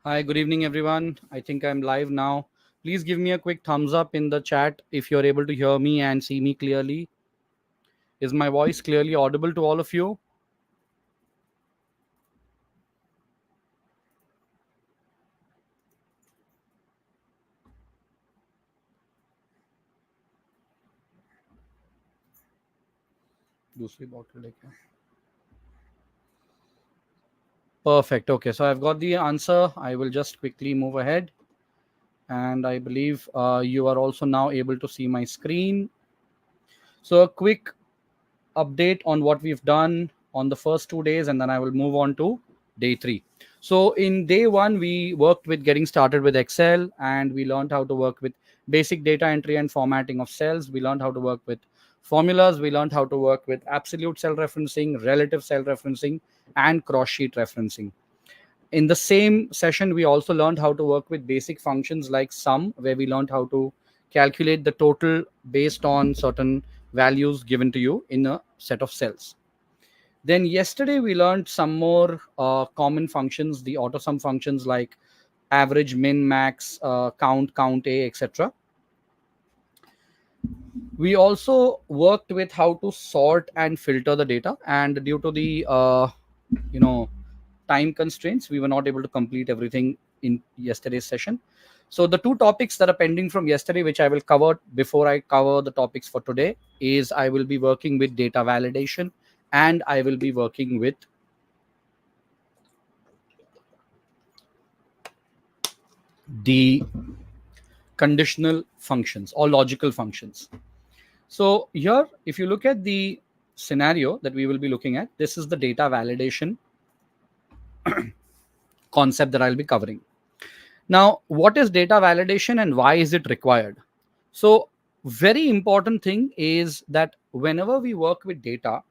Hi, good evening, everyone. I think I'm live now. Please give me a quick thumbs up in the chat if you're able to hear me and see me clearly. Is my voice clearly audible to all of you? दूसरी bottle लेके. Perfect. Okay, so I've got the answer. I will just quickly move ahead. And I believe you are also now able to see my screen. So a quick update on what we've done on the first 2 days, and then I will move on to day 3. So in day 1, we worked with getting started with Excel, and we learned how to work with basic data entry and formatting of cells. We learned how to work with formulas. We learned how to work with absolute cell referencing, relative cell referencing, and cross sheet referencing. In the same session, we also learned how to work with basic functions like sum, where we learned how to calculate the total based on certain values given to you in a set of cells. Then yesterday we learned some more common functions, the auto sum functions like average, min, max, count a, etc. We also worked with how to sort and filter the data, and due to the time constraints, we were not able to complete everything in yesterday's session. So the two topics that are pending from yesterday, which I will cover before I cover the topics for today, is I will be working with data validation, and I will be working with the conditional functions or logical functions. So here, if you look at the scenario that we will be looking at, this is the data validation concept that I'll be covering. Now, what is data validation and why is it required? So, very important thing is that whenever we work with data,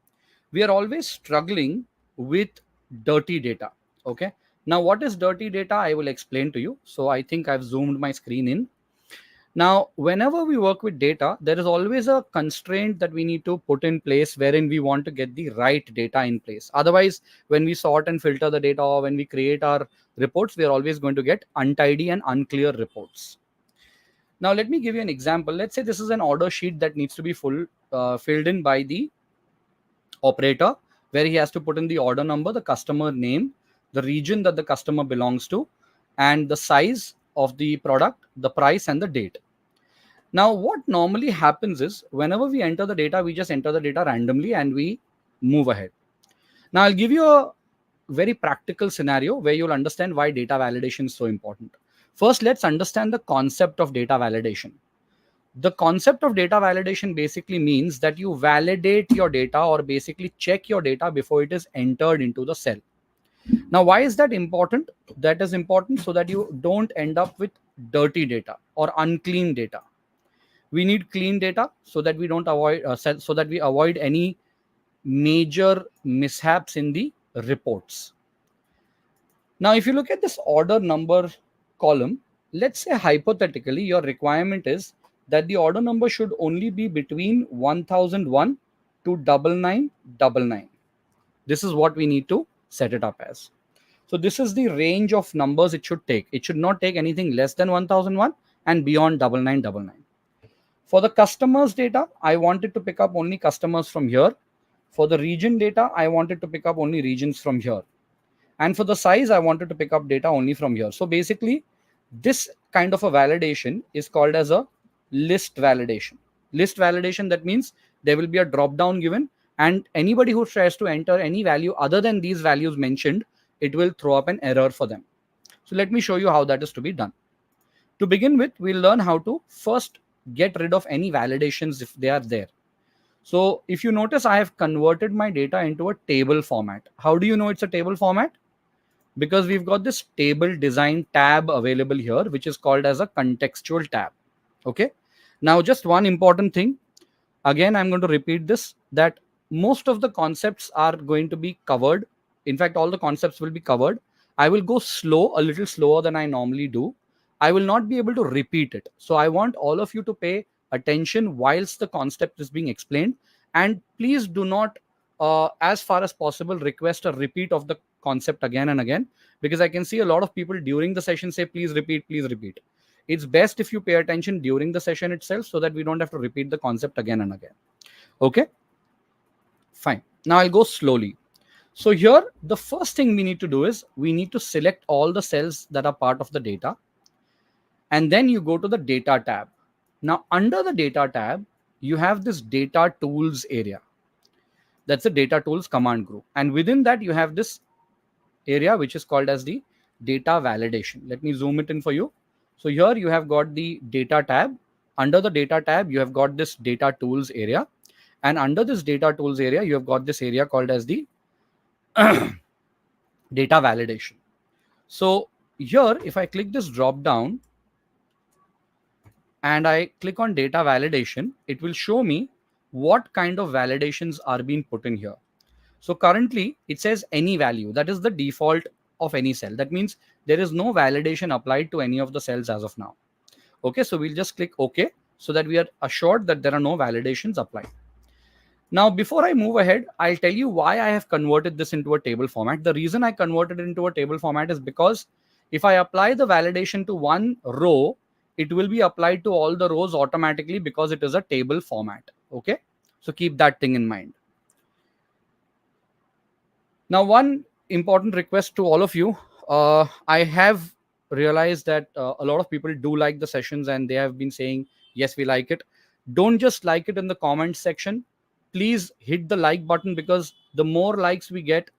we are always struggling with dirty data. Okay. Now, what is dirty data? I will explain to you. So, I think I've zoomed my screen in. Now, whenever we work with data, there is always a constraint that we need to put in place wherein we want to get the right data in place. Otherwise, when we sort and filter the data or when we create our reports, we are always going to get untidy and unclear reports. Now, let me give you an example. Let's say this is an order sheet that needs to be filled in by the operator, where he has to put in the order number, the customer name, the region that the customer belongs to, and the size of the product, the price, and the date. Now, what normally happens is whenever we enter the data, we just enter the data randomly and we move ahead. Now, I'll give you a very practical scenario where you'll understand why data validation is so important. First, let's understand the concept of data validation. The concept of data validation basically means that you validate your data or basically check your data before it is entered into the cell. Now, why is that important? That is important so that you don't end up with dirty data or unclean data. We need clean data so that we don't avoid so that we avoid any major mishaps in the reports. Now, if you look at this order number column, let's say hypothetically your requirement is that the order number should only be between 1001 to 9999. This is what we need to set it up as. So this is the range of numbers it should take. It should not take anything less than 1001 and beyond 9999. For the customers data, I wanted to pick up only customers from here. For the region data, I wanted to pick up only regions from here. And for the size, I wanted to pick up data only from here. So basically, this kind of a validation is called as a list validation. List validation, that means there will be a drop down given, and anybody who tries to enter any value other than these values mentioned, it will throw up an error for them. So let me show you how that is to be done. To begin with, we'll learn how to first get rid of any validations if they are there. So if you notice, I have converted my data into a table format. How do you know it's a table format? Because we've got this table design tab available here, which is called as a contextual tab. Okay. Now, just one important thing. Again, I'm going to repeat this, that most of the concepts are going to be covered. In fact, all the concepts will be covered. I will go slow, a little slower than I normally do. I will not be able to repeat it. So I want all of you to pay attention whilst the concept is being explained. And please do not, as far as possible, request a repeat of the concept again and again, because I can see a lot of people during the session say, please repeat, please repeat. It's best if you pay attention during the session itself so that we don't have to repeat the concept again and again. Okay, fine. Now I'll go slowly. So here, the first thing we need to do is we need to select all the cells that are part of the data. And then you go to the data tab. Now under the data tab, you have this data tools area. That's the data tools command group. And within that, you have this area, which is called as the data validation. Let me zoom it in for you. So here you have got the data tab. Under the data tab, you have got this data tools area. And under this data tools area, you have got this area called as the data validation. So here, if I click this drop down and I click on data validation, it will show me what kind of validations are being put in here. So currently it says any value. That is the default of any cell. That means there is no validation applied to any of the cells as of now. Okay, so we'll just click OK so that we are assured that there are no validations applied. Now, before I move ahead, I'll tell you why I have converted this into a table format. The reason I converted it into a table format is because if I apply the validation to one row, it will be applied to all the rows automatically because it is a table format. Okay, so keep that thing in mind. Now, one important request to all of you. I have realized that a lot of people do like the sessions and they have been saying, yes, we like it. Don't just like it in the comment section. Please hit the like button, because the more likes we get,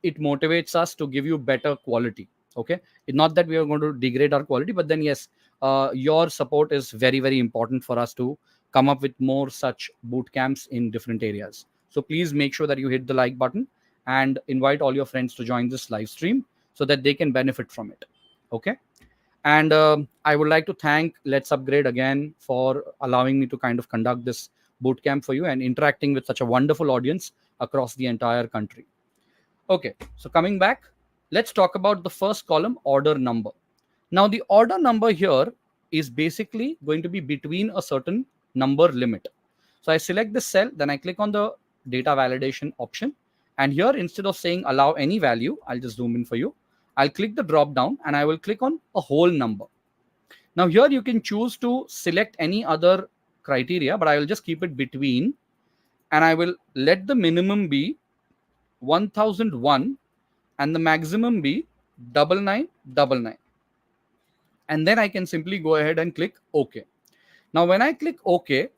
it motivates us to give you better quality. Okay, it's not that we are going to degrade our quality, but then yes, your support is very, very important for us to come up with more such boot camps in different areas. So please make sure that you hit the like button and invite all your friends to join this live stream so that they can benefit from it. Okay. And I would like to thank Let's Upgrade again for allowing me to kind of conduct this bootcamp for you and interacting with such a wonderful audience across the entire country. Okay, so coming back, let's talk about the first column, order number. Now the order number here is basically going to be between a certain number limit. So I select this cell, then I click on the data validation option. And here, instead of saying allow any value, I'll just zoom in for you. I'll click the drop down and I will click on a whole number. Now here you can choose to select any other criteria, but I will just keep it between, and I will let the minimum be 1001 and the maximum be 9999. And then I can simply go ahead and click OK. Now when I click OK,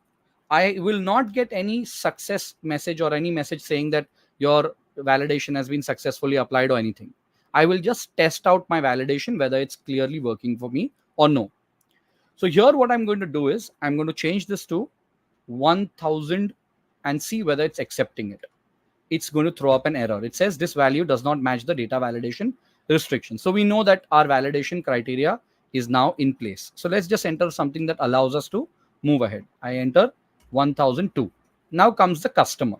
I will not get any success message or any message saying that your validation has been successfully applied or anything. I will just test out my validation, whether it's clearly working for me or no. So here what I'm going to do is I'm going to change this to 1000 and see whether it's accepting it. It's going to throw up an error. It says this value does not match the data validation restriction. So we know that our validation criteria is now in place. So let's just enter something that allows us to move ahead. I enter 1002. Now comes the customer.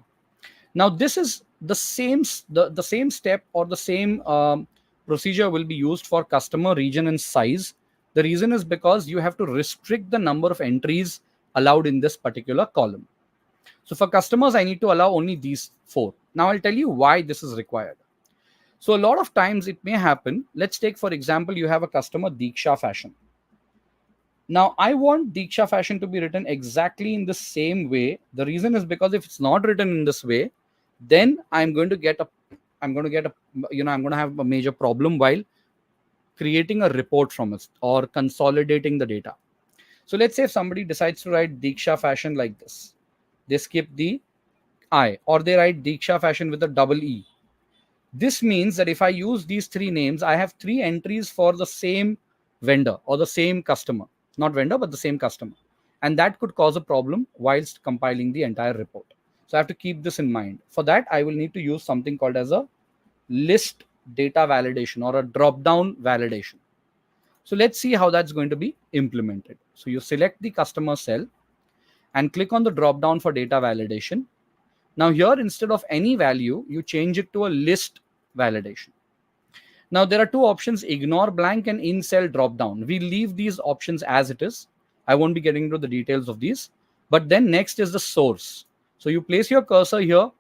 Now this is the same step or the same procedure will be used for customer, region and size. The reason is because you have to restrict the number of entries allowed in this particular column. So for customers, I need to allow only these 4. Now I'll tell you why this is required. So a lot of times it may happen. Let's take, for example, you have a customer, Diksha Fashion. Now I want Diksha Fashion to be written exactly in the same way. The reason is because if it's not written in this way, then I'm going to have a major problem while creating a report from it or consolidating the data. So let's say if somebody decides to write Diksha Fashion like this, they skip the I, or they write Diksha Fashion with a double E. This means that if I use these 3 names, I have 3 entries for the same vendor or the same customer, not vendor, but the same customer. And that could cause a problem whilst compiling the entire report. So I have to keep this in mind. For that, I will need to use something called as a list data validation or a drop-down validation. So let's see how that's going to be implemented. So you select the customer cell and click on the drop-down for data validation. Now here, instead of any value, you change it to a list validation. Now there are 2 options, ignore blank and in cell drop-down. We leave these options as it is. I won't be getting into the details of these. But then next is the source. So you place your cursor here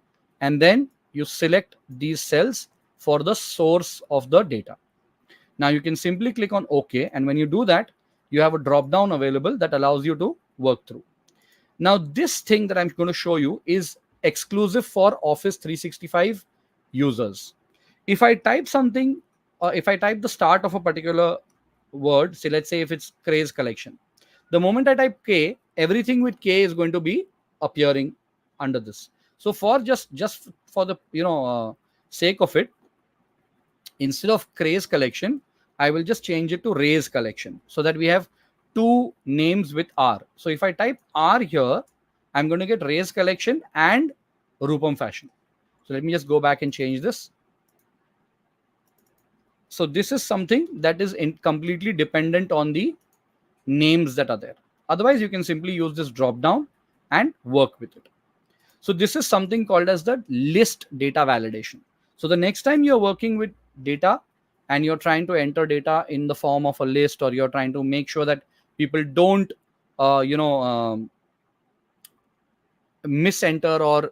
and then you select these cells for the source of the data. Now you can simply click on OK, and when you do that, you have a drop down available that allows you to work through. Now this thing that I'm going to show you is exclusive for Office 365 users. If I type something, if I type the start of a particular word, say let's say if it's Craze collection, the moment I type K, everything with K is going to be appearing under this. So for just for the sake of it, instead of Craze collection, I will just change it to Raise collection, so that we have two names with R. So if I type R here, I'm going to get Raise collection and Rupam fashion. So let me just go back and change this. So this is something that is completely dependent on the names that are there. Otherwise, you can simply use this drop down and work with it. So this is something called as the list data validation. So the next time you're working with data and you're trying to enter data in the form of a list, or you're trying to make sure that people don't misenter, or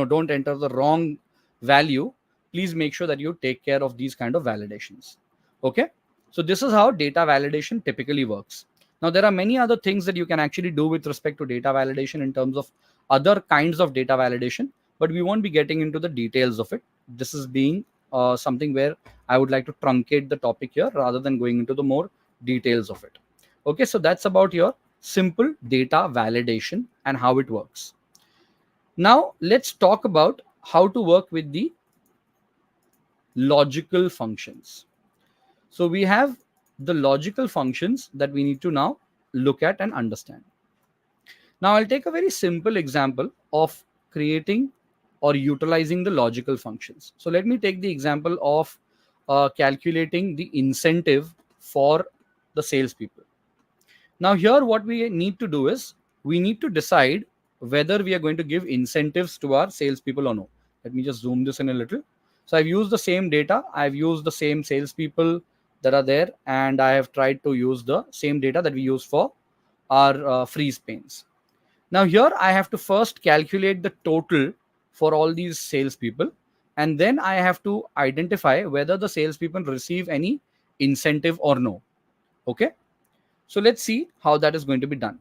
don't enter the wrong value, please make sure that you take care of these kind of validations. Okay, so this is how data validation typically works. Now there are many other things that you can actually do with respect to data validation in terms of other kinds of data validation, but we won't be getting into the details of it. This is being something where I would like to truncate the topic here rather than going into the more details of it. Okay, so that's about your simple data validation and how it works. Now let's talk about how to work with the logical functions. So we have the logical functions that we need to now look at and understand. Now I'll take a very simple example of creating or utilizing the logical functions. So let me take the example of calculating the incentive for the salespeople. Now here what we need to do is we need to decide whether we are going to give incentives to our salespeople or no. Let me just zoom this in a little. So I've used the same data. I've used the same salespeople that are there, and I have tried to use the same data that we use for our freeze panes. Now here I have to first calculate the total for all these salespeople, and then I have to identify whether the salespeople receive any incentive or no. Okay, so let's see how that is going to be done.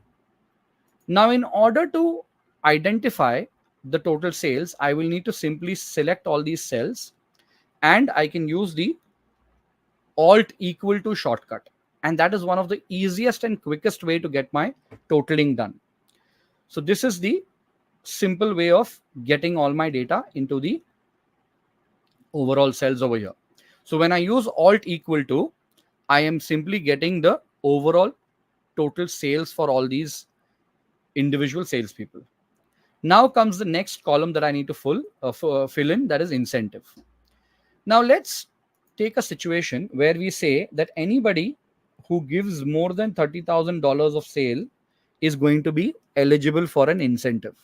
Now in order to identify the total sales, I will need to simply select all these cells, and I can use the Alt equal to shortcut, and that is one of the easiest and quickest way to get my totaling done. So this is the simple way of getting all my data into the overall cells over here. So when I use Alt equal to, I am simply getting the overall total sales for all these individual salespeople. Now comes the next column that I need to fill in, that is incentive. Now let's take a situation where we say that anybody who gives more than $30,000 of sale is going to be eligible for an incentive.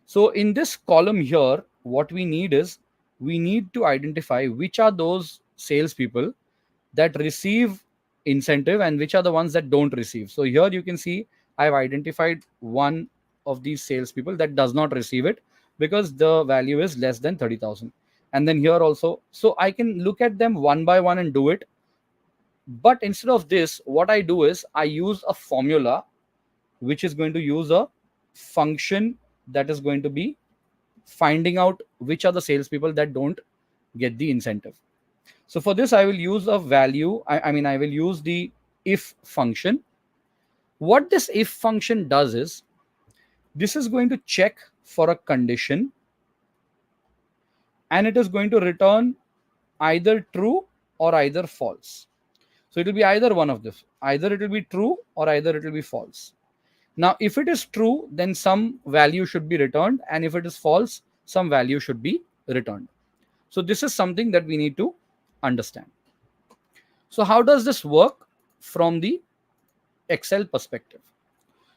So in this column here, what we need is we need to identify which are those salespeople that receive incentive and which are the ones that don't receive. So here you can see I've identified one of these salespeople that does not receive it because the value is less than 30,000. And then here also, so I can look at them one by one and do it. But instead of this, what I do is I use a formula which is going to use a function that is going to be finding out which are the salespeople that don't get the incentive. So for this, I will use a value. I will use the if function. What this if function does is this is going to check for a condition, and it is going to return either true or either false. So it will be either one of this. Either it will be true or either it will be false. Now, if it is true, then some value should be returned. And if it is false, some value should be returned. So this is something that we need to understand. So how does this work from the Excel perspective?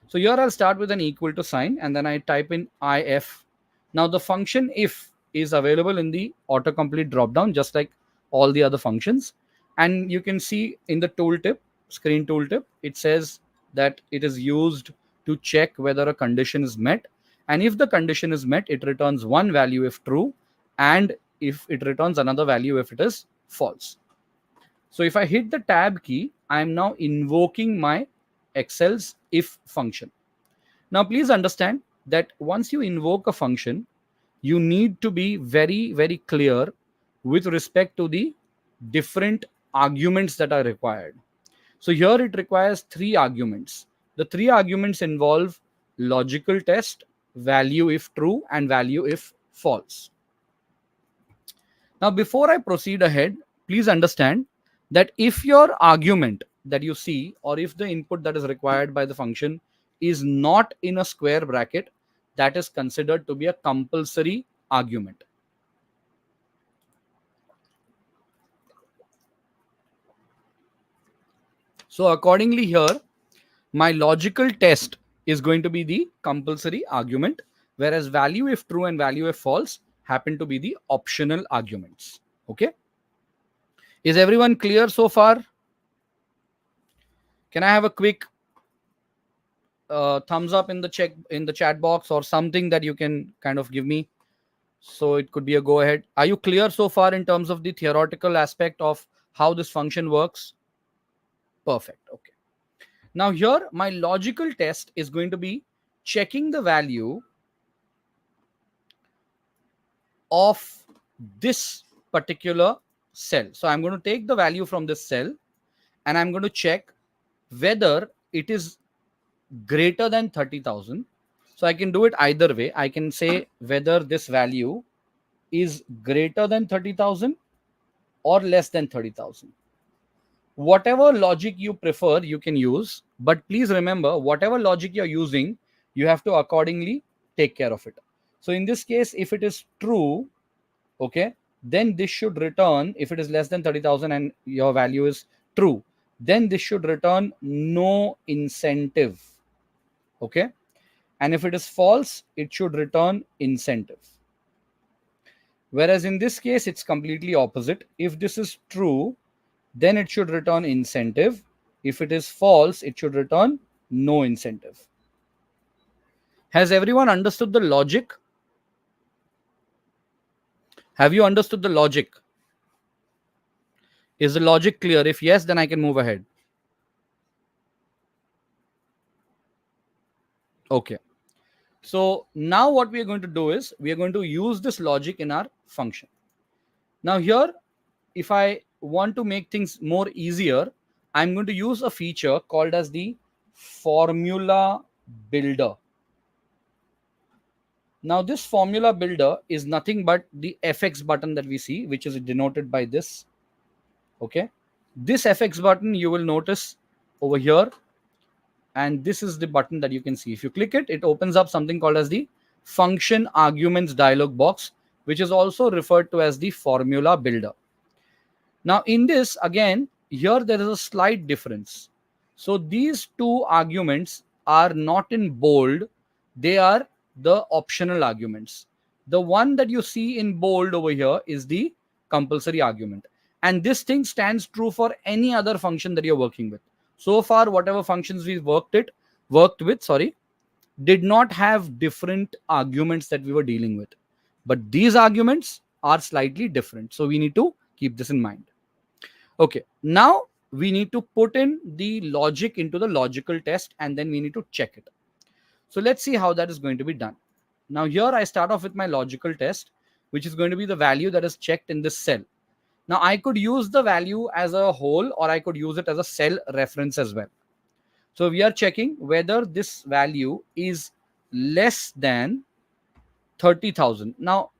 So here I'll start with an equal to sign, and then I type in if. Now the function if is available in the autocomplete dropdown, just like all the other functions. And you can see in the tooltip, screen tooltip, it says that it is used to check whether a condition is met. And if the condition is met, it returns one value if true. And if it returns another value if it is false. So if I hit the tab key, I am now invoking my Excel's if function. Now please understand that once you invoke a function, you need to be very, very clear with respect to the different arguments that are required. So here it requires 3 arguments. The 3 arguments involve logical test, value if true, and value if false. Now, before I proceed ahead, please understand that if your argument that you see, or if the input that is required by the function is not in a square bracket, that is considered to be a compulsory argument. So accordingly here, my logical test is going to be the compulsory argument, whereas value if true and value if false happen to be the optional arguments. Okay. Is everyone clear so far? Can I have a quick thumbs up in the chat box, or something that you can kind of give me? So it could be a go ahead. Are you clear so far in terms of the theoretical aspect of how this function works? Perfect. Okay. Now here, my logical test is going to be checking the value of this particular cell. So I'm going to take the value from this cell and I'm going to check whether it is greater than 30,000. So I can do it either way. I can say whether this value is greater than 30,000 or less than 30,000. Whatever logic you prefer, you can use. But please remember, whatever logic you're using, you have to accordingly take care of it. So in this case, if it is true, okay, then this should return, if it is less than 30,000 and your value is true, then this should return no incentive. Okay. And if it is false, it should return incentive. Whereas in this case, it's completely opposite. If this is true, then it should return incentive. If it is false, it should return no incentive. Has everyone understood the logic? Have you understood the logic? Is the logic clear? If yes, then I can move ahead. Okay. So now what we are going to do is we are going to use this logic in our function. Now here, if I want to make things more easier, I'm going to use a feature called as the formula builder. Now this formula builder is nothing but the FX button that we see, which is denoted by this. Okay. This FX button you will notice over here. And this is the button that you can see. If you click it, it opens up something called as the function arguments dialog box, which is also referred to as the formula builder. Now in this, again, here there is a slight difference. So these 2 arguments are not in bold. They are the optional arguments. The one that you see in bold over here is the compulsory argument. And this thing stands true for any other function that you're working with. So far, whatever functions we worked with, did not have different arguments that we were dealing with. But these arguments are slightly different. So we need to keep this in mind. Okay, now we need to put in the logic into the logical test and then we need to check it. So let's see how that is going to be done. Now here I start off with my logical test, which is going to be the value that is checked in this cell. Now I could use the value as a whole or I could use it as a cell reference as well. So we are checking whether this value is less than 30,000. Now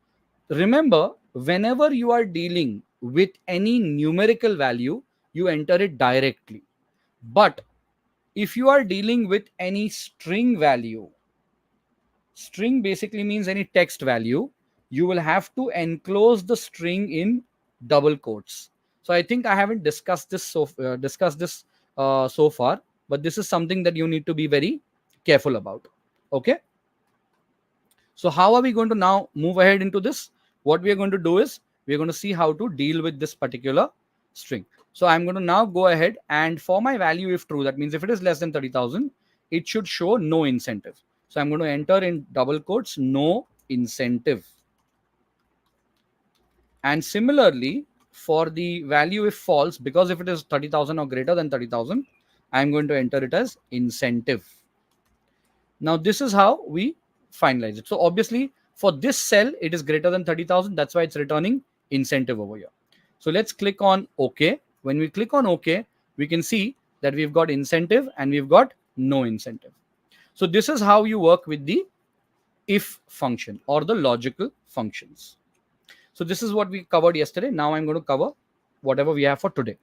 remember, whenever you are dealing with any numerical value, you enter it directly. But if you are dealing with any string value, string basically means any text value, you will have to enclose the string in double quotes. So I think I haven't discussed this so far, but this is something that you need to be very careful about. Okay. So how are we going to now move ahead into this? What we are going to do is we are going to see how to deal with this particular string. So I'm going to now go ahead and for my value if true, that means if it is less than 30,000, it should show no incentive. So I'm going to enter in double quotes, no incentive. And similarly, for the value if false, because if it is 30,000 or greater than 30,000, I'm going to enter it as incentive. Now this is how we finalize it. So obviously for this cell, it is greater than 30,000. That's why it's returning incentive over here. So let's click on OK. When we click on OK, we can see that we've got incentive and we've got no incentive. So this is how you work with the if function or the logical functions. So this is what we covered yesterday. Now I'm going to cover whatever we have for today.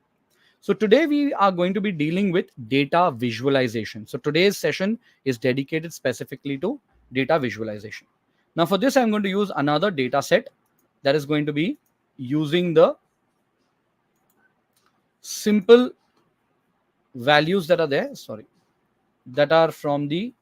So today we are going to be dealing with data visualization. So today's session is dedicated specifically to data visualization. Now for this, I'm going to use another data set that is going to be using the simple values that are there, that are from the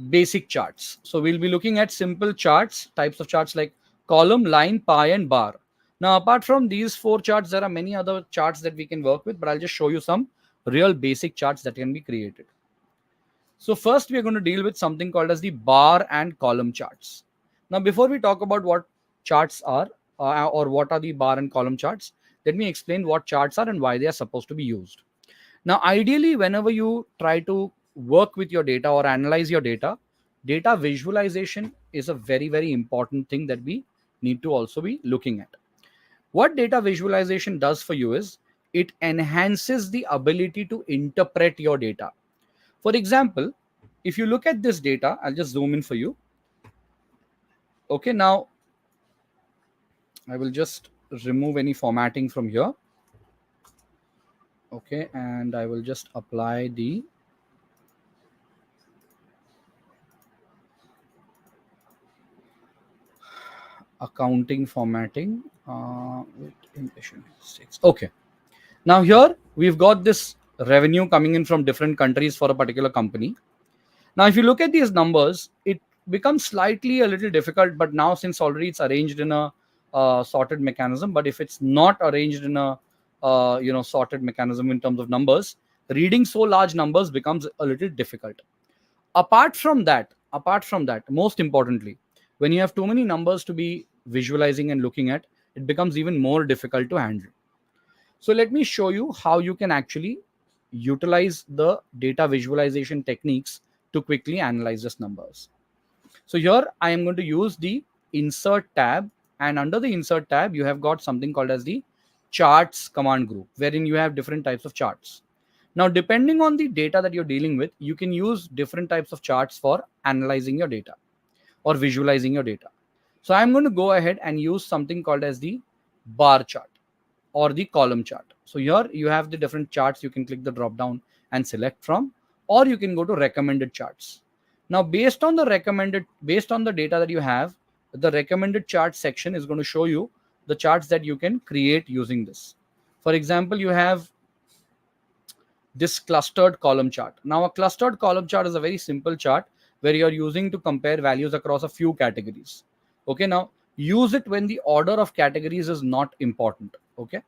basic charts. So we'll be looking at simple charts, types of charts like column, line, pie, and bar. Now, apart from these 4 charts, there are many other charts that we can work with, but I'll just show you some real basic charts that can be created. So first, we are going to deal with something called as the bar and column charts. Now, before we talk about what charts are or what are the bar and column charts, let me explain what charts are and why they are supposed to be used. Now, ideally, whenever you try to work with your data or analyze your data, data visualization is a very, very important thing that we need to also be looking at. What data visualization does for you is it enhances the ability to interpret your data. For example, if you look at this data, I'll just zoom in for you. Okay, now I will just remove any formatting from here. Okay, and I will just apply the accounting formatting with impatient mistakes. Okay, now here we've got this revenue coming in from different countries for a particular company. Now if you look at these numbers, it becomes slightly a little difficult, but now since already it's arranged in a sorted mechanism, but if it's not arranged in a sorted mechanism in terms of numbers, reading so large numbers becomes a little difficult. Apart from that, most importantly, when you have too many numbers to be visualizing and looking at, it becomes even more difficult to handle. So let me show you how you can actually utilize the data visualization techniques to quickly analyze these numbers. So here I am going to use the insert tab, and under the insert tab you have got something called as the charts command group, wherein you have different types of charts. Now, depending on the data that you're dealing with, you can use different types of charts for analyzing your data or visualizing your data. So I'm going to go ahead and use something called as the bar chart or the column chart. So here you have the different charts. You can click the drop down and select from, or you can go to recommended charts. Now, based on the data that you have, the recommended chart section is going to show you the charts that you can create using this. For example, you have this clustered column chart. Now, a clustered column chart is a very simple chart where you're using to compare values across a few categories. Okay, now use it when the order of categories is not important. Okay,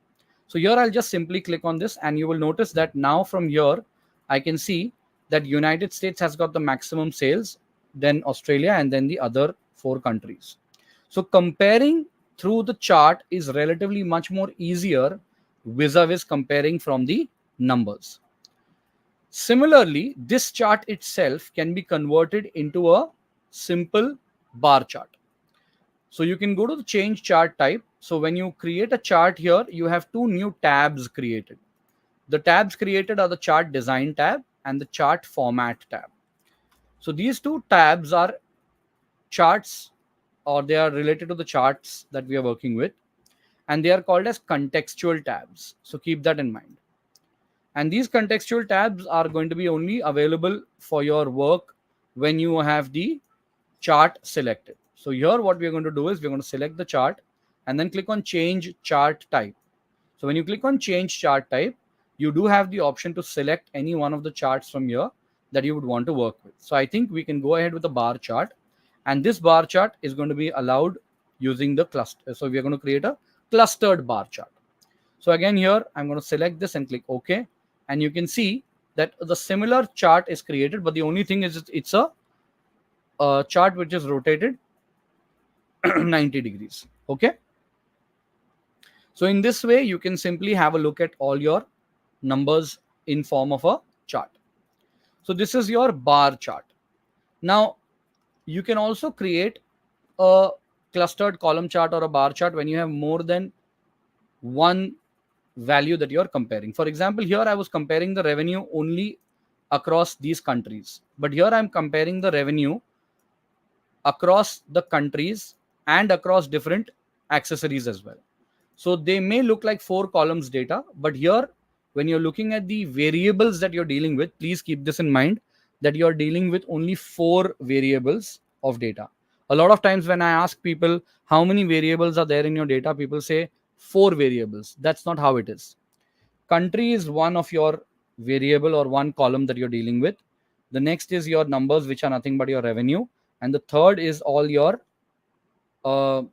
so here I'll just simply click on this, and you will notice that now from here I can see that United States has got the maximum sales, then Australia, and then the other 4 countries. So comparing through the chart is relatively much more easier vis-a-vis comparing from the numbers. Similarly, this chart itself can be converted into a simple bar chart. So you can go to the change chart type. So when you create a chart here, you have 2 new tabs created. The tabs created are the chart design tab and the chart format tab. So these 2 tabs are charts, or they are related to the charts that we are working with, and they are called as contextual tabs. So keep that in mind. And these contextual tabs are going to be only available for your work when you have the chart selected. So here what we are going to do is we're going to select the chart and then click on change chart type. So when you click on change chart type, you do have the option to select any one of the charts from here that you would want to work with. So I think we can go ahead with the bar chart, and this bar chart is going to be allowed using the cluster. So we are going to create a clustered bar chart. So again, here I'm going to select this and click OK. And you can see that the similar chart is created, but the only thing is it's a chart which is rotated 90 degrees. Okay. So in this way, you can simply have a look at all your numbers in form of a chart. So this is your bar chart. Now you can also create a clustered column chart or a bar chart when you have more than one value that you're comparing. For example, here I was comparing the revenue only across these countries, but here I'm comparing the revenue across the countries and across different accessories as well. So they may look like 4 columns data, but here when you're looking at the variables that you're dealing with, please keep this in mind that you're dealing with only 4 variables of data. A lot of times when I ask people how many variables are there in your data, people say 4 variables. That's not how it is. Country is one of your variable or one column that you're dealing with. The next is your numbers, which are nothing but your revenue. And the third is all your uh,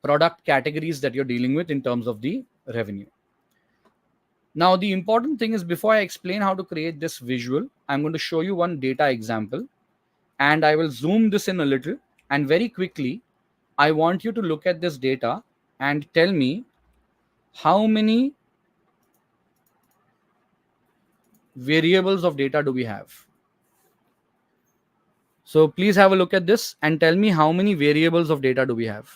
product categories that you're dealing with in terms of the revenue. Now, the important thing is before I explain how to create this visual, I'm going to show you one data example and I will zoom this in a little. And very quickly, I want you to look at this data and tell me how many variables of data do we have. So please have a look at this and tell me how many variables of data do we have.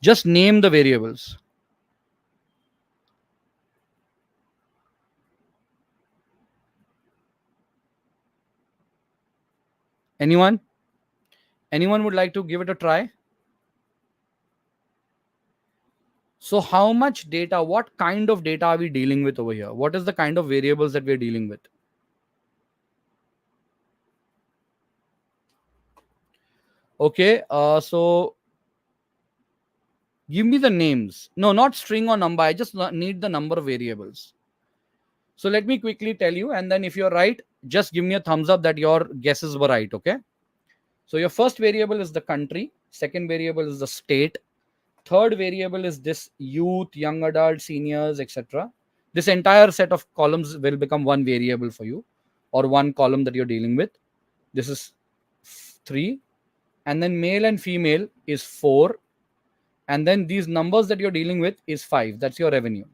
Just name the variables. Anyone? Anyone would like to give it a try? So how much data, what kind of data are we dealing with over here? What is the kind of variables that we're dealing with? Okay, so give me the names. No, not string or number. I just need the number of variables. So let me quickly tell you, and then if you're right, just give me a thumbs up that your guesses were right, okay? So your first variable is the country. Second variable is the state. Third variable is this youth, young adult, seniors, etc. This entire set of columns will become one variable for you or one column that you're dealing with. This is 3. And then male and female is 4. And then these numbers that you're dealing with is 5. That's your revenue.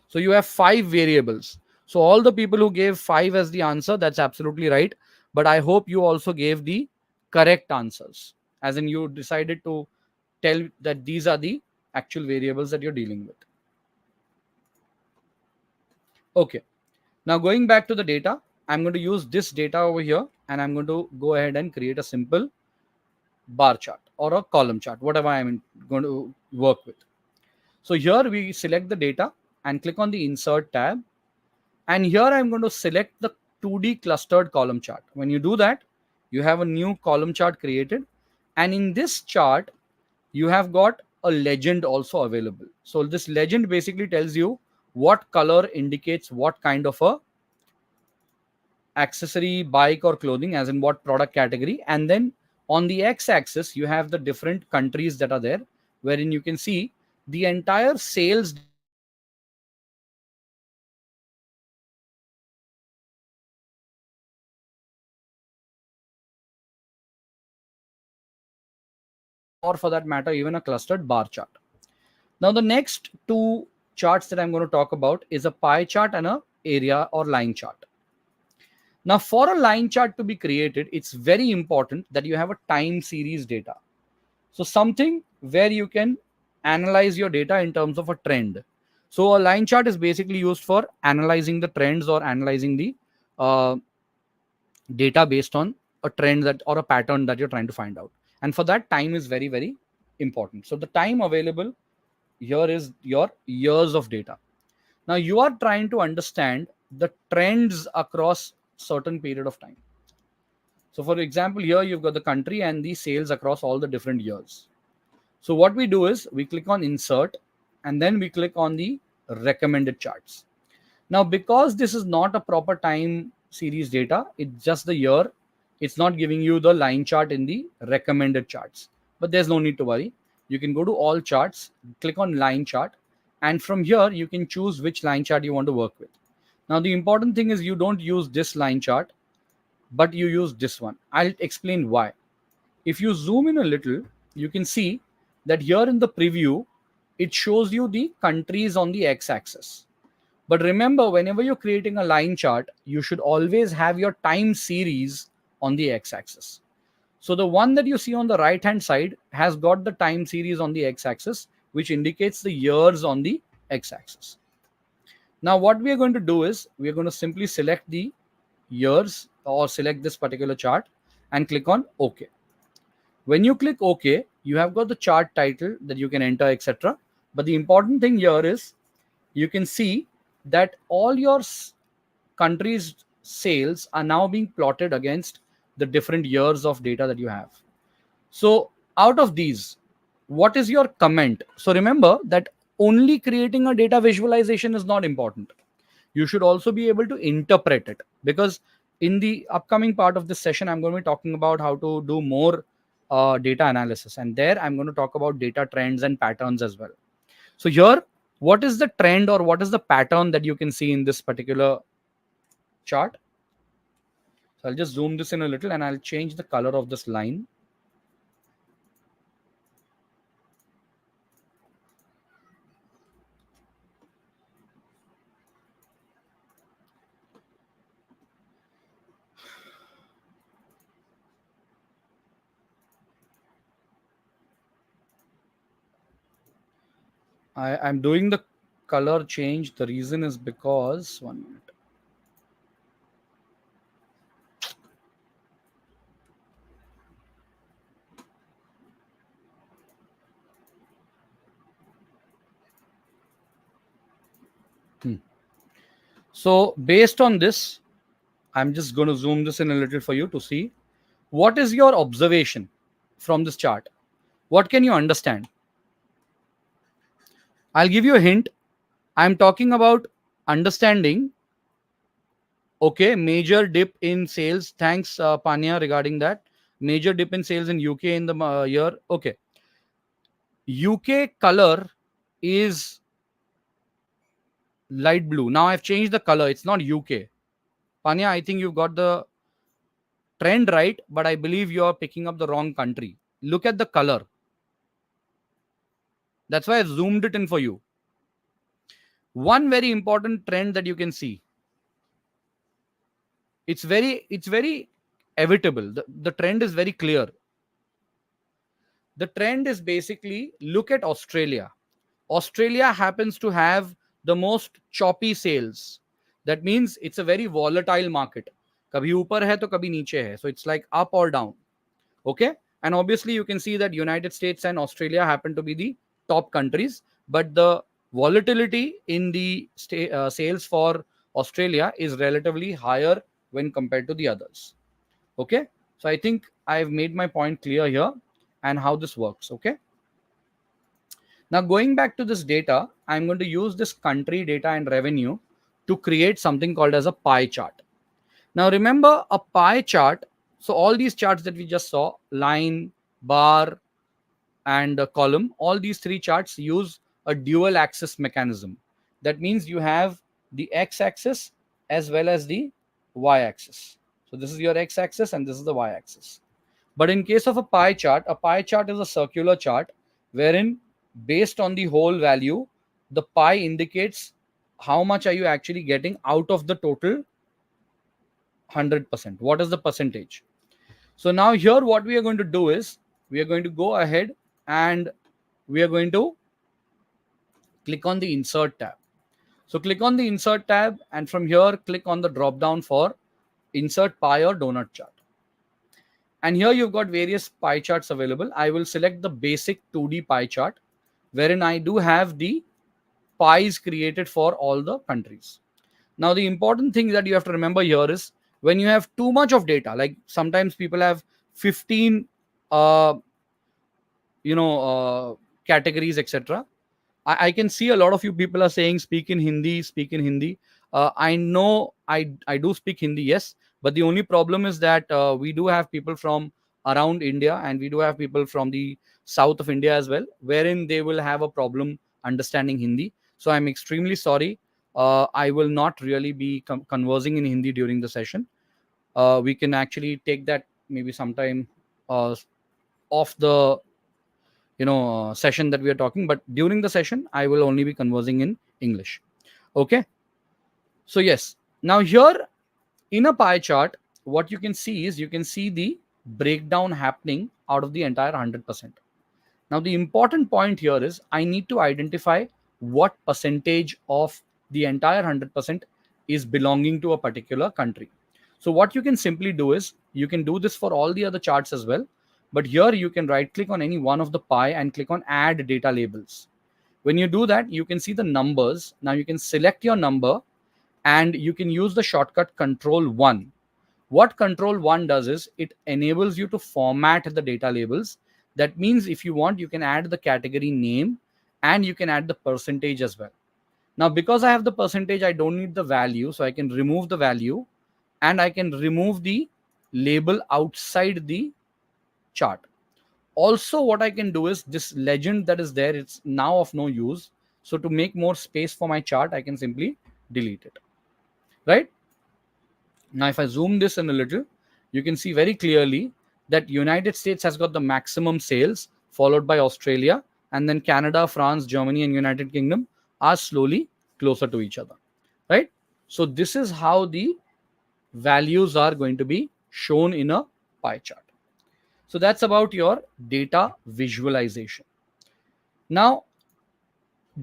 So you have 5 variables. So all the people who gave 5 as the answer, that's absolutely right. But I hope you also gave the correct answers. As in you decided to tell that these are the actual variables that you're dealing with. Okay. Now going back to the data, I'm going to use this data over here and I'm going to go ahead and create a simple bar chart or a column chart, whatever I'm going to work with. So here we select the data and click on the insert tab. And here I'm going to select the 2D clustered column chart. When you do that, you have a new column chart created. And in this chart, you have got a legend also available. So this legend basically tells you what color indicates what kind of a accessory, bike or clothing, as in what product category. And then on the x-axis, you have the different countries that are there, wherein you can see the entire sales or for that matter, even a clustered bar chart. Now, the next 2 charts that I'm going to talk about is a pie chart and a area or line chart. Now, for a line chart to be created, it's very important that you have a time series data. So something where you can analyze your data in terms of a trend. So a line chart is basically used for analyzing the trends or analyzing the uh, data based on a trend that or a pattern that you're trying to find out. And for that, time is very, very important. So the time available here is your years of data. Now you are trying to understand the trends across certain period of time. So for example, here you've got the country and the sales across all the different years. So what we do is we click on insert and then we click on the recommended charts. Now, because this is not a proper time series data, it's just the year. It's not giving you the line chart in the recommended charts, but there's no need to worry. You can go to all charts, click on line chart, and from here you can choose which line chart you want to work with. Now, the important thing is you don't use this line chart. but you use this one. I'll explain why. If you zoom in a little, you can see that here in the preview, it shows you the countries on the x-axis. But remember, whenever you're creating a line chart, you should always have your time series on the x-axis. So the one that you see on the right hand side has got the time series on the x-axis, which indicates the years on the x-axis. Now what we are going to do is we are going to simply select the years or select this particular chart and click on OK. When you click OK, you have got the chart title that you can enter, etc. But the important thing here is you can see that all your countries' sales are now being plotted against the different years of data that you have. So out of these, what is your comment? So remember that only creating a data visualization is not important. You should also be able to interpret it, because in the upcoming part of this session, I'm going to be talking about how to do more data analysis. And there I'm going to talk about data trends and patterns as well. So here, what is the trend or what is the pattern that you can see in this particular chart? So I'll just zoom this in a little and I'll change the color of this line. I'm doing the color change. The reason is because, 1 minute. So based on this, I'm just going to zoom this in a little for you to see what is your observation from this chart. What can you understand? I'll give you a hint. I'm talking about understanding. Okay, major dip in sales. Thanks, Panya, regarding that. Major dip in sales in UK in the year. Okay. UK color is light blue. Now I've changed the color. It's not UK. Panya, I think you've got the trend right, but I believe you're picking up the wrong country. Look at the color. That's why I zoomed it in for you. One very important trend that you can see. It's very evitable. The trend is very clear. The trend is basically, look at Australia. Australia happens to have the most choppy sales. That means it's a very volatile market. Kabhi upar hai to kabhi niche hai. So it's like up or down. Okay. And obviously you can see that United States and Australia happen to be the top countries, but the volatility in the sales for Australia is relatively higher when compared to the others. Okay. So I think I've made my point clear here and how this works. Okay. Now going back to this data, I'm going to use this country data and revenue to create something called as a pie chart. Now remember a pie chart. So all these charts that we just saw, line, bar, and a column, all these three charts use a dual axis mechanism. That means you have the x-axis as well as the y-axis. So this is your x-axis and this is the y-axis. But in case of a pie chart is a circular chart wherein based on the whole value, the pie indicates how much are you actually getting out of the total 100%. What is the percentage? So now here what we are going to do is we are going to go ahead and we are going to click on the insert tab. So click on the insert tab and from here click on the drop down for insert pie or donut chart. And here you've got various pie charts available. I will select the basic 2D pie chart wherein I do have the pies created for all the countries. Now, the important thing that you have to remember here is when you have too much of data, like sometimes people have 15, categories, etc. I can see a lot of you people are saying speak in Hindi, speak in Hindi. I know I do speak Hindi, yes, but the only problem is that we do have people from around India and we do have people from the south of India as well, wherein they will have a problem understanding Hindi. So I'm extremely sorry. I will not really be conversing in Hindi during the session. We can actually take that maybe sometime off the session that we are talking, but during the session I will only be conversing in English. Okay, so yes, now here in a pie chart, what you can see is you can see the breakdown happening out of the entire 100%. Now the important point here is I need to identify what percentage of the entire 100% is belonging to a particular country. So what you can simply do is you can do this for all the other charts as well, but here you can right click on any one of the pie and click on add data labels. When you do that, you can see the numbers. Now you can select your number and you can use the shortcut control 1. What control 1 does is it enables you to format the data labels. That means if you want, you can add the category name and you can add the percentage as well. Now, because I have the percentage, I don't need the value. So I can remove the value and I can remove the label outside the chart. Also, what I can do is this legend that is there, it's now of no use. So to make more space for my chart, I can simply delete it. Right? Now, if I zoom this in a little, you can see very clearly that United States has got the maximum sales, followed by Australia, and then Canada, France, Germany, and United Kingdom are slowly closer to each other, right? So this is how the values are going to be shown in a pie chart. So that's about your data visualization. Now,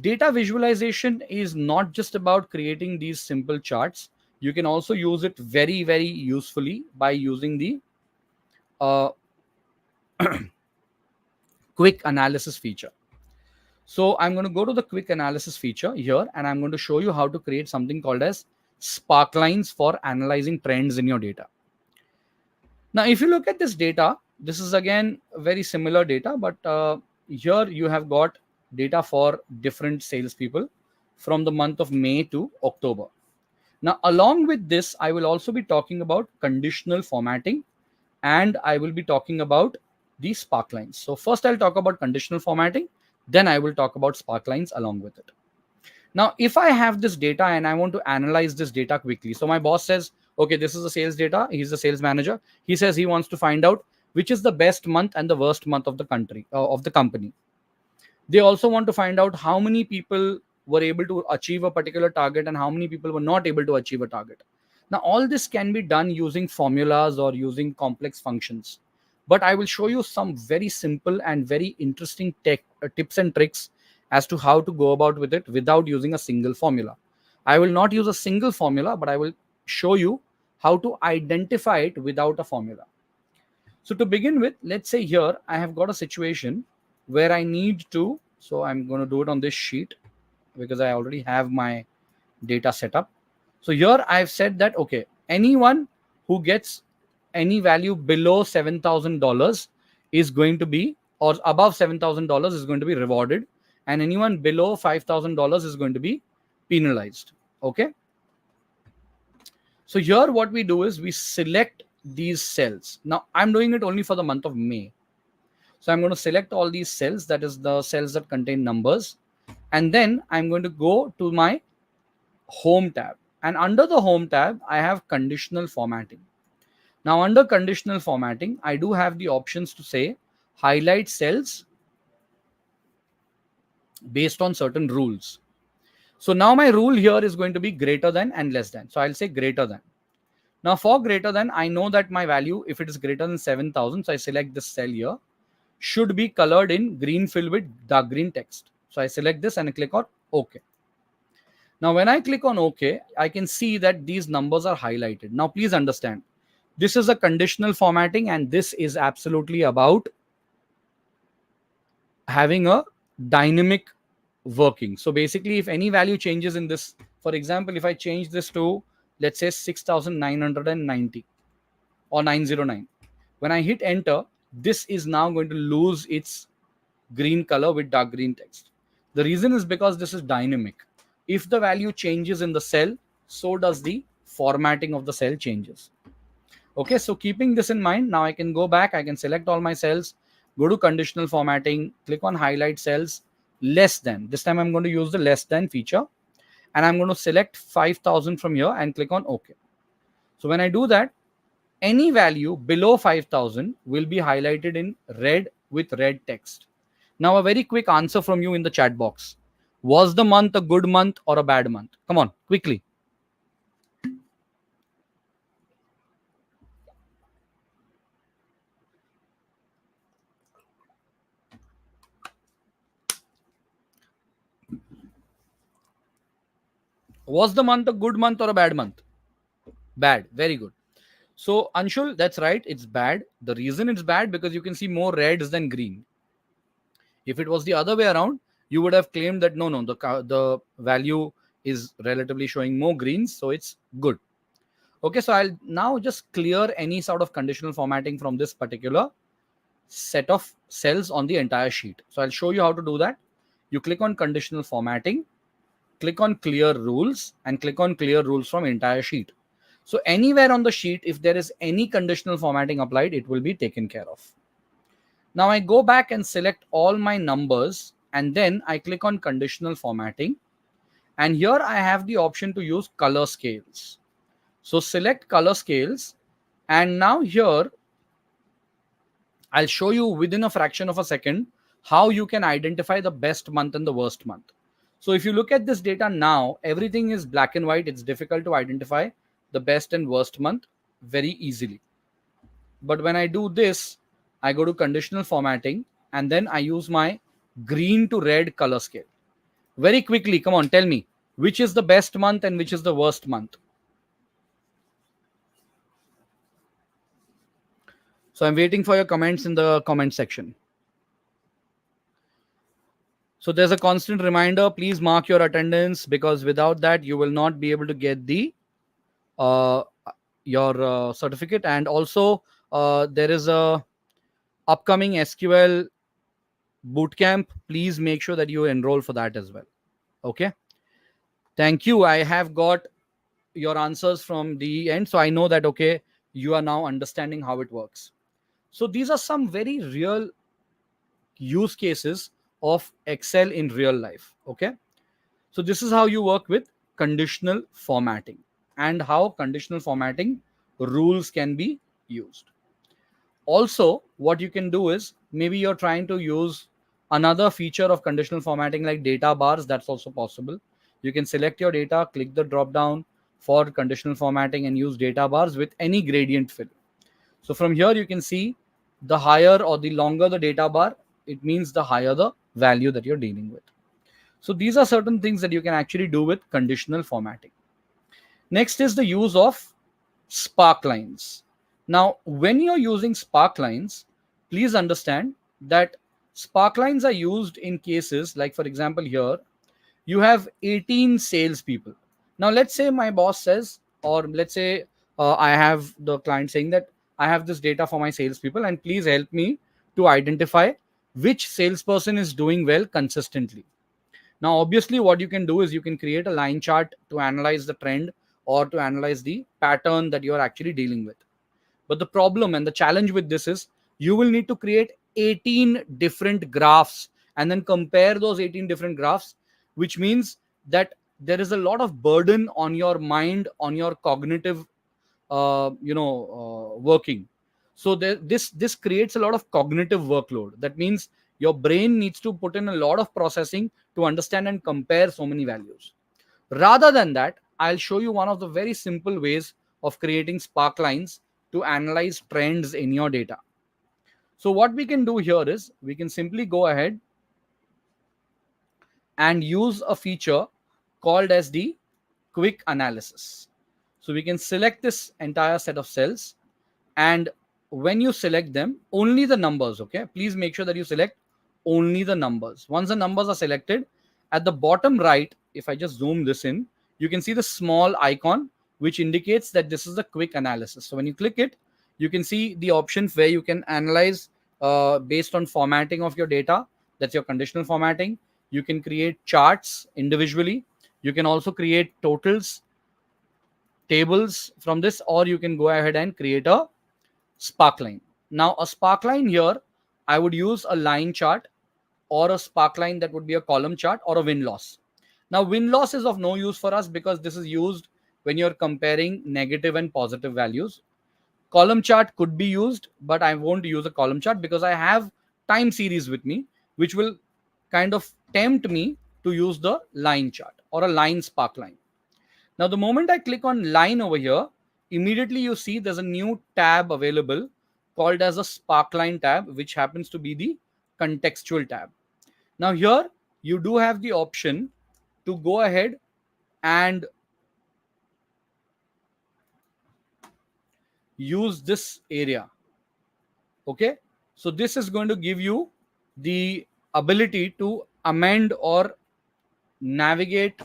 data visualization is not just about creating these simple charts. You can also use it very, very usefully by using the quick analysis feature. So I'm going to go to the quick analysis feature here, and I'm going to show you how to create something called as sparklines for analyzing trends in your data. Now, if you look at this data, this is again very similar data, but here you have got data for different salespeople from the month of May to October. Now, along with this, I will also be talking about conditional formatting, and I will be talking about the sparklines. So first I'll talk about conditional formatting, then I will talk about sparklines along with it. Now, if I have this data and I want to analyze this data quickly, so my boss says, okay, this is the sales data. He's the sales manager. He says he wants to find out which is the best month and the worst month of the company. They also want to find out how many people were able to achieve a particular target and how many people were not able to achieve a target. Now, all this can be done using formulas or using complex functions. But I will show you some very simple and very interesting tips and tricks as to how to go about with it without using a single formula. I will not use a single formula, but I will show you how to identify it without a formula. So to begin with, let's say here I have got a situation where I need to, so I'm going to do it on this sheet because I already have my data set up. So here I've said that, okay, anyone who gets any value below $7,000 is going to be, or above $7,000 is going to be rewarded, and anyone below $5,000 is going to be penalized. Okay. So here what we do is we select these cells. Now I'm doing it only for the month of May. So I'm going to select all these cells, that is the cells that contain numbers. And then I'm going to go to my home tab. And under the home tab, I have conditional formatting. Now under conditional formatting, I do have the options to say highlight cells based on certain rules. So now my rule here is going to be greater than and less than. So I'll say greater than. Now for greater than, I know that my value, if it is greater than 7,000, so I select this cell here, should be colored in green fill with dark green text. So I select this and I click on OK. Now when I click on OK, I can see that these numbers are highlighted. Now please understand, this is a conditional formatting and this is absolutely about having a dynamic working. So basically, if any value changes in this, for example, if I change this to, let's say 6,990 or 909, when I hit enter, this is now going to lose its green color with dark green text. The reason is because this is dynamic. If the value changes in the cell, so does the formatting of the cell changes. Okay, so keeping this in mind, now I can go back, I can select all my cells, go to conditional formatting, click on highlight cells, less than. This time I'm going to use the less than feature and I'm going to select 5,000 from here and click on OK. So when I do that, Any value below 5,000 will be highlighted in red with red text. Now, a very quick answer from you in the chat box. Was the month a good month or a bad month? Come on, quickly. Was the month a good month or a bad month? Bad. Very good. So, Anshul, that's right. It's bad. The reason it's bad because you can see more reds than green. If it was the other way around, you would have claimed that no, the value is relatively showing more greens, so it's good. Okay, so I'll now just clear any sort of conditional formatting from this particular set of cells on the entire sheet. So I'll show you how to do that. You click on conditional formatting, click on clear rules, and click on clear rules from entire sheet. So anywhere on the sheet, if there is any conditional formatting applied, it will be taken care of. Now I go back and select all my numbers, and then I click on conditional formatting. And here I have the option to use color scales. So select color scales. And now here, I'll show you within a fraction of a second how you can identify the best month and the worst month. So if you look at this data now, everything is black and white. It's difficult to identify the best and worst month very easily. But when I do this, I go to conditional formatting and then I use my green to red color scale. Very quickly, come on, tell me, which is the best month and which is the worst month? So I'm waiting for your comments in the comment section. So there's a constant reminder, please mark your attendance, because without that, you will not be able to get the your certificate. And also there is a upcoming SQL bootcamp. Please make sure that you enroll for that as well. Okay. Thank you. I have got your answers from the end. So I know that, okay, you are now understanding how it works. So these are some very real use cases of Excel in real life. Okay. So this is how you work with conditional formatting and how conditional formatting rules can be used. Also, what you can do is maybe you're trying to use another feature of conditional formatting like data bars. That's also possible. You can select your data, click the drop down for conditional formatting and use data bars with any gradient fill. So from here, you can see the higher or the longer the data bar, it means the higher the value that you're dealing with. So these are certain things that you can actually do with conditional formatting. Next is the use of spark lines. Now, when you're using spark lines, please understand that spark lines are used in cases like, for example, here, you have 18 salespeople. Now, let's say my boss says, or let's say I have the client saying that I have this data for my salespeople and please help me to identify which salesperson is doing well consistently. Now, obviously, what you can do is you can create a line chart to analyze the trend or to analyze the pattern that you are actually dealing with. But the problem and the challenge with this is you will need to create 18 different graphs and then compare those 18 different graphs, which means that there is a lot of burden on your mind, on your cognitive, working. So this creates a lot of cognitive workload. That means your brain needs to put in a lot of processing to understand and compare so many values. Rather than that, I'll show you one of the very simple ways of creating spark lines to analyze trends in your data. So what we can do here is we can simply go ahead and use a feature called as the quick analysis. So we can select this entire set of cells, and when you select them, only the numbers, okay? Please make sure that you select only the numbers. Once the numbers are selected, at the bottom right, if I just zoom this in, you can see the small icon which indicates that this is the quick analysis. So when you click it, you can see the option where you can analyze based on formatting of your data. That's your conditional formatting. You can create charts individually. You can also create totals, tables from this, or you can go ahead and create a sparkline. Now, a sparkline here, I would use a line chart or a sparkline that would be a column chart or a win loss. Now, win loss is of no use for us because this is used when you're comparing negative and positive values. Column chart could be used, but I won't use a column chart because I have time series with me, which will kind of tempt me to use the line chart or a line spark line. Now, the moment I click on line over here, immediately you see there's a new tab available called as a sparkline tab, which happens to be the contextual tab. Now, here you do have the option to go ahead and use this area. Okay, so this is going to give you the ability to amend or navigate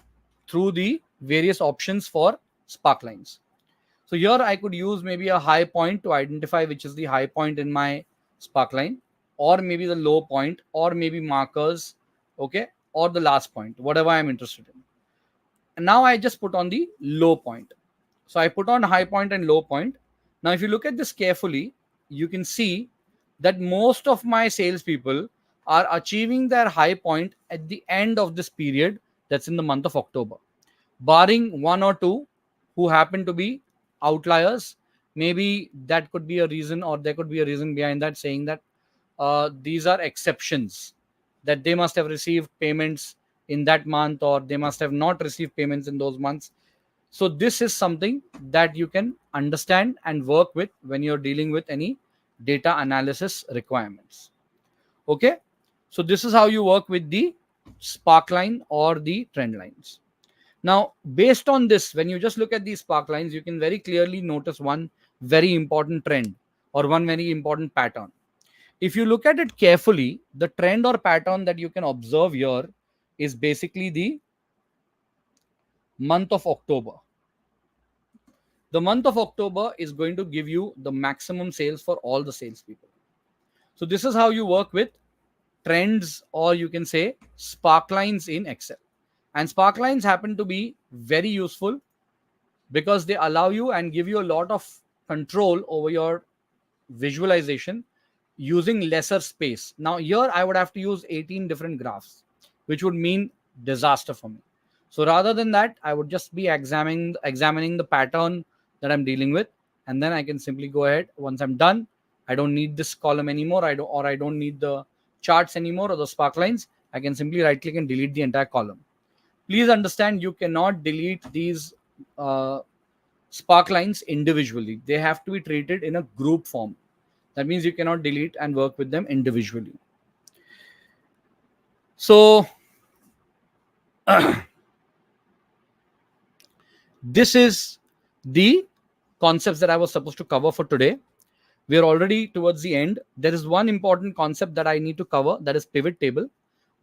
through the various options for sparklines. So here I could use maybe a high point to identify which is the high point in my sparkline, or maybe the low point, or maybe markers, okay, or the last point, whatever I'm interested in. And now I just put on the low point. So I put on high point and low point. Now, if you look at this carefully, you can see that most of my salespeople are achieving their high point at the end of this period, that's in the month of October, barring one or two who happen to be outliers. Maybe that could be a reason, or there could be a reason behind that, saying that these are exceptions, that they must have received payments in that month, or they must have not received payments in those months. So this is something that you can understand and work with when you're dealing with any data analysis requirements. Okay, so this is how you work with the sparkline or the trend lines. Now, based on this, when you just look at these sparklines, you can very clearly notice one very important trend or one very important pattern. If you look at it carefully, the trend or pattern that you can observe here is basically the month of October. The month of October is going to give you the maximum sales for all the salespeople. So this is how you work with trends, or you can say sparklines in Excel. And sparklines happen to be very useful because they allow you and give you a lot of control over your visualization using lesser space. Now here I would have to use 18 different graphs, which would mean disaster for me. So rather than that, I would just be examining the pattern that I'm dealing with, and then I can simply go ahead. Once I'm done, I don't need this column anymore. I don't need the charts anymore or the sparklines. I can simply right click and delete the entire column. Please understand, you cannot delete these sparklines individually. They have to be treated in a group form. That means you cannot delete and work with them individually. So this is the concepts that I was supposed to cover for today. We are already towards the end. There is one important concept that I need to cover, that is pivot table.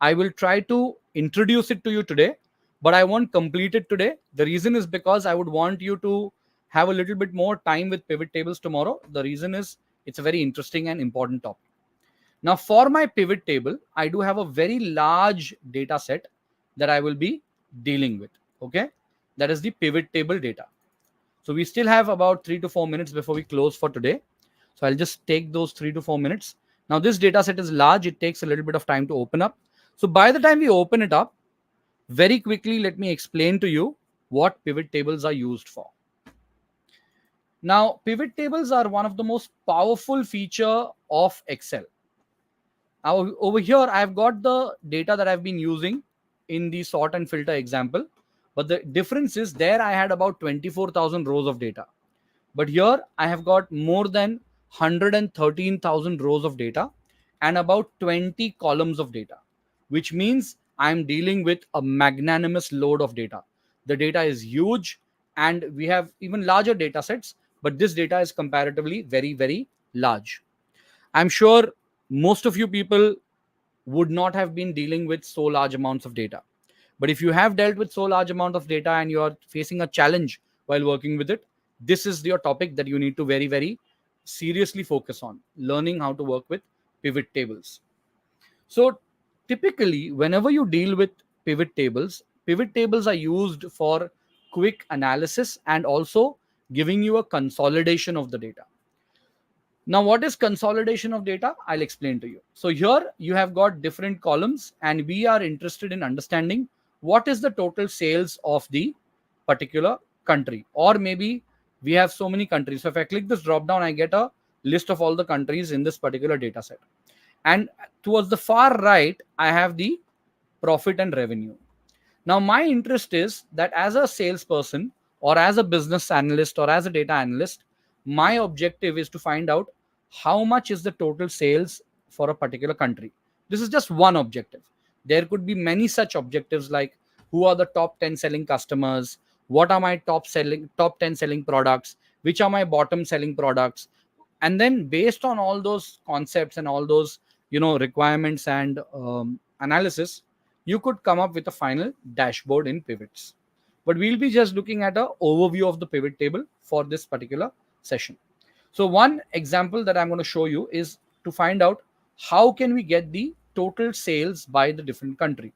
I will try to introduce it to you today, but I won't complete it today. The reason is because I would want you to have a little bit more time with pivot tables tomorrow. The reason is it's a very interesting and important topic. Now, for my pivot table, I do have a very large data set that I will be dealing with. Okay, that is the pivot table data. So we still have about 3 to 4 minutes before we close for today. So I'll just take those 3 to 4 minutes. Now this data set is large. It takes a little bit of time to open up. So by the time we open it up, very quickly, let me explain to you what pivot tables are used for. Now, pivot tables are one of the most powerful feature of Excel. Now, over here, I've got the data that I've been using in the sort and filter example. But the difference is there I had about 24,000 rows of data. But here I have got more than 113,000 rows of data and about 20 columns of data, which means I'm dealing with a magnanimous load of data. The data is huge and we have even larger data sets, but this data is comparatively very, very large. I'm sure most of you people would not have been dealing with so large amounts of data. But if you have dealt with so large amount of data and you are facing a challenge while working with it, this is your topic that you need to very, very seriously focus on, learning how to work with pivot tables. So typically, whenever you deal with pivot tables are used for quick analysis and also giving you a consolidation of the data. Now, what is consolidation of data? I'll explain to you. So here you have got different columns and we are interested in understanding what is the total sales of the particular country, or maybe We have so many countries. So if I click this drop down, I get a list of all the countries in this particular data set. And towards the far right, I have the profit and revenue. Now, my interest is that as a salesperson or as a business analyst or as a data analyst, my objective is to find out how much is the total sales for a particular country. This is just one objective. There could be many such objectives, like who are the top 10 selling customers, what are my top 10 selling products, which are my bottom selling products. And then based on all those concepts and all those requirements and analysis, you could come up with a final dashboard in pivots. But we'll be just looking at an overview of the pivot table for this particular session. So one example that I'm going to show you is to find out how can we get the total sales by the different country.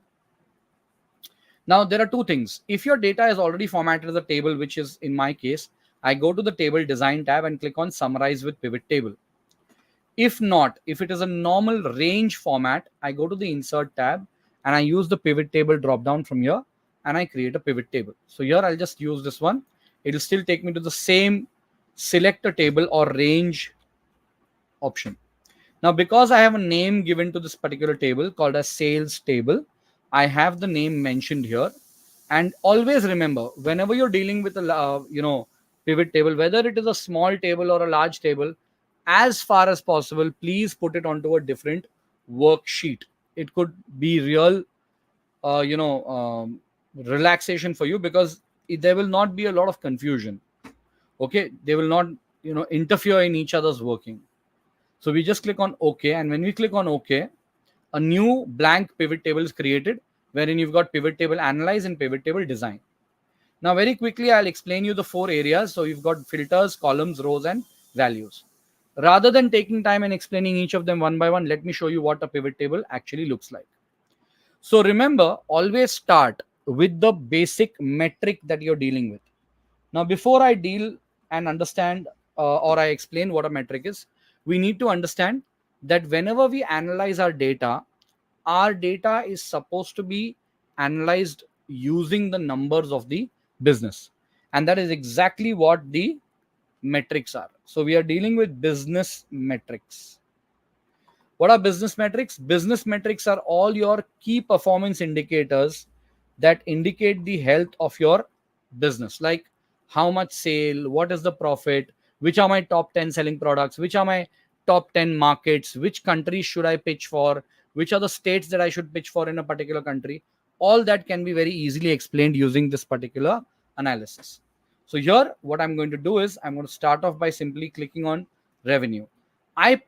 Now, there are two things. If your data is already formatted as a table, which is in my case, I go to the table design tab and click on summarize with pivot table. If not, if it is a normal range format, I go to the insert tab and I use the pivot table drop down from here and I create a pivot table. So here I'll just use this one. It'll still take me to the same select a table or range option. Now, because I have a name given to this particular table called as sales table, I have the name mentioned here. And always remember, whenever you're dealing with a pivot table, whether it is a small table or a large table, as far as possible, please put it onto a different worksheet. It could be real relaxation for you, because there will not be a lot of confusion. Okay, they will not interfere in each other's working. So we just click on OK, and when we click on OK, a new blank pivot table is created, wherein you've got pivot table analyze and pivot table design. Now, very quickly, I'll explain you the 4 areas. So you've got filters, columns, rows, and values. Rather than taking time and explaining each of them one by one, let me show you what a pivot table actually looks like. So remember, always start with the basic metric that you're dealing with. Now, before I deal and understand or I explain what a metric is, we need to understand that whenever we analyze our data is supposed to be analyzed using the numbers of the business. And that is exactly what the metrics are. So we are dealing with business metrics. What are business metrics? Business metrics are all your key performance indicators that indicate the health of your business, like how much sale, what is the profit, which are my top 10 selling products, which are my top 10 markets, which countries should I pitch for, which are the states that I should pitch for in a particular country. All that can be very easily explained using this particular analysis. So here, what I'm going to do is I'm going to start off by simply clicking on revenue. I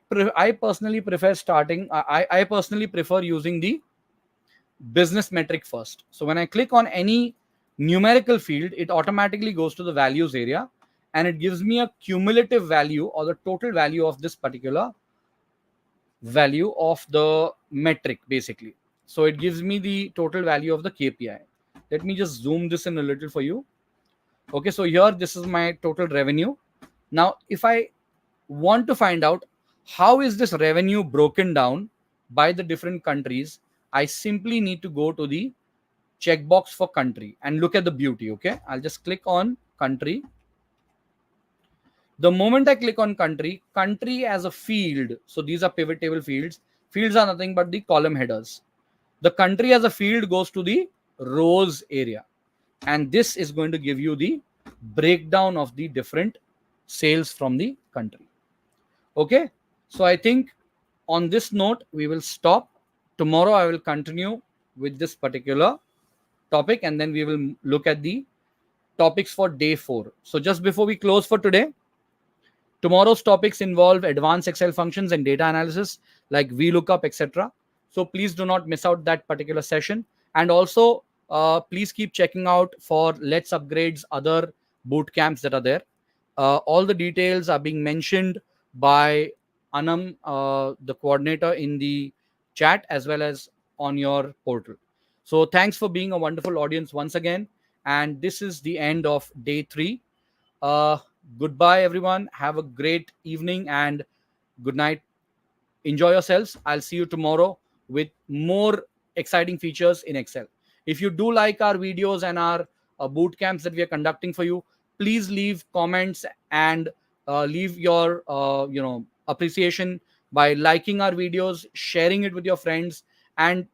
personally prefer I personally prefer using the business metric first. So when I click on any numerical field, it automatically goes to the values area and it gives me a cumulative value or the total value of this particular value of the metric, basically. So it gives me the total value of the KPI. Let me just zoom this in a little for you. Okay, so here this is my total revenue. Now, if I want to find out how is this revenue broken down by the different countries, I simply need to go to the checkbox for country and look at the beauty. Okay, I'll just click on country. The moment I click on country as a field, so these are pivot table fields. Fields are nothing but the column headers. The country as a field goes to the rows area. And this is going to give you the breakdown of the different sales from the country. Okay, so I think on this note, we will stop. Tomorrow, I will continue with this particular topic, and then we will look at the topics for day 4. So just before we close for today, tomorrow's topics involve advanced Excel functions and data analysis like VLOOKUP, etc. So please do not miss out that particular session. And also, please keep checking out for Let's Upgrade's other boot camps that are there. All the details are being mentioned by Anam, the coordinator, in the chat as well as on your portal. So thanks for being a wonderful audience once again. And this is the end of day 3. Goodbye, everyone. Have a great evening and good night. Enjoy yourselves. I'll see you tomorrow with more exciting features in Excel. If you do like our videos and our boot camps that we are conducting for you, please leave comments and leave your appreciation by liking our videos, sharing it with your friends, and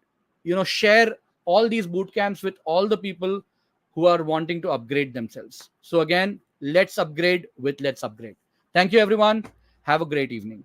share all these boot camps with all the people who are wanting to upgrade themselves. So again, let's upgrade with Let's Upgrade. Thank you everyone. Have a great evening.